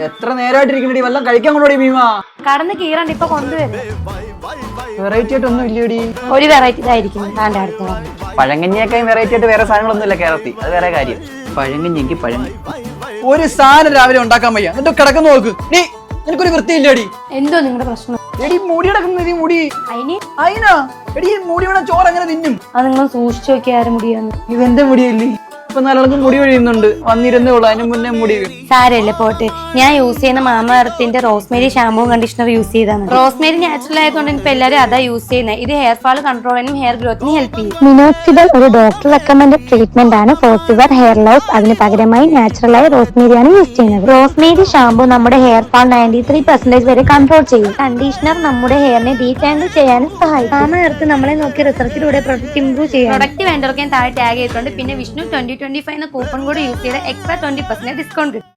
എത്ര നേരമായിട്ടിരിക്കണടി, വല്ലതും കഴിക്കാൻ കൊണ്ടോടി ഭീമ. കടന്ന് കീറണ്ട്, ഇപ്പൊ കൊണ്ടുവരും. വെറൈറ്റി ആയിട്ടൊന്നും ഇല്ലടി. ഒരു വെറൈറ്റി ഇതായിരിക്കും താൻ്റെ അടുത്ത. പഴങ്കഞ്ഞിയൊക്കെ വെറൈറ്റി ആയിട്ട് വേറെ സാധനങ്ങളൊന്നും ഇല്ല കേരളത്തിൽ, അത് വേറെ കാര്യം. പഴങ്കഞ്ഞിക്ക് പഴങ്കഞ്ഞി ഒരു സാധനം രാവിലെ ഉണ്ടാക്കാൻ വയ്യ, എന്നിട്ട് കിടക്കുന്നു നോക്ക്. നീ എനിക്കൊരു വൃത്തിയില്ലടി. എന്തോ നിങ്ങളുടെ പ്രശ്നം? എടി മുടി കിടക്കുന്ന മുടി അതിനാ എടി, മുടി വേണം ചോറ് അങ്ങനെ തിന്നും. അത് നിങ്ങൾ സൂക്ഷിച്ചു നോക്കിയാരും മുടിയാന്ന്. ഇതെന്റെ മുടിയല്ലേ, ഇപ്പൊ നല്ലവണ്ണം മുടി ഒഴിയുന്നുണ്ട്, വന്നിരുന്നേ ഉള്ളു, അതിന് മുന്നേ മുടി വീഴും. സാരല്ലേ പോട്ടെ. ഞാൻ യൂസ് ചെയ്യുന്ന മാമ എർത്തിന്റെ റോസ്മേരി ഷാമ്പൂവും കണ്ടീഷണർ യൂസ് ചെയ്താണ്. റോസ്മേരി നാച്ചുറൽ ആയതുകൊണ്ട് ഇപ്പൊ എല്ലാവരും അതാ യൂസ് ചെയ്യുന്നത്. ഇത് ഹെയർ ഫാൾ കൺട്രോളിനും ഹെയർ ഗ്രോത്തിനും ഹെൽപ്പ് ചെയ്യും. മിനോക്സിഡൽ ഒരു ഡോക്ടർ റെക്കമെൻഡ് ട്രീറ്റ്മെന്റ് ആണ് ഫോർ ഫിവർ ഹെയർ ലോസ്. അതിന് പകരമായി നാച്ചുറലായ റോസ്മേരിയാണ് യൂസ് ചെയ്യുന്നത്. റോസ്മേരി ഷാമ്പൂ നമ്മുടെ ഹെയർ ഫാൾ 93% വരെ കൺട്രോൾ ചെയ്യും. കണ്ടീഷണർ നമ്മുടെ ഹെയറിനെ ഡീറ്റാങ്കിൾ ചെയ്യാനും സഹായിക്കും. മാമ എർത്ത് നമ്മളെ നോക്കി റിസർച്ചിലൂടെ പ്രൊഡക്റ്റ് ഇംപ്രൂവ് ചെയ്യും. പ്രൊഡക്റ്റ് വേണ്ടവർക്ക് താഴെ ടാഗ് ചെയ്തിട്ടുണ്ട്. പിന്നെ വിഷ്ണു 2025 എന്ന കൂപ്പൺ കൂടി യൂസ് ചെയ്ത് എക്സ്ട്രാ 20% ഡിസ്കൗണ്ട് കിട്ടും.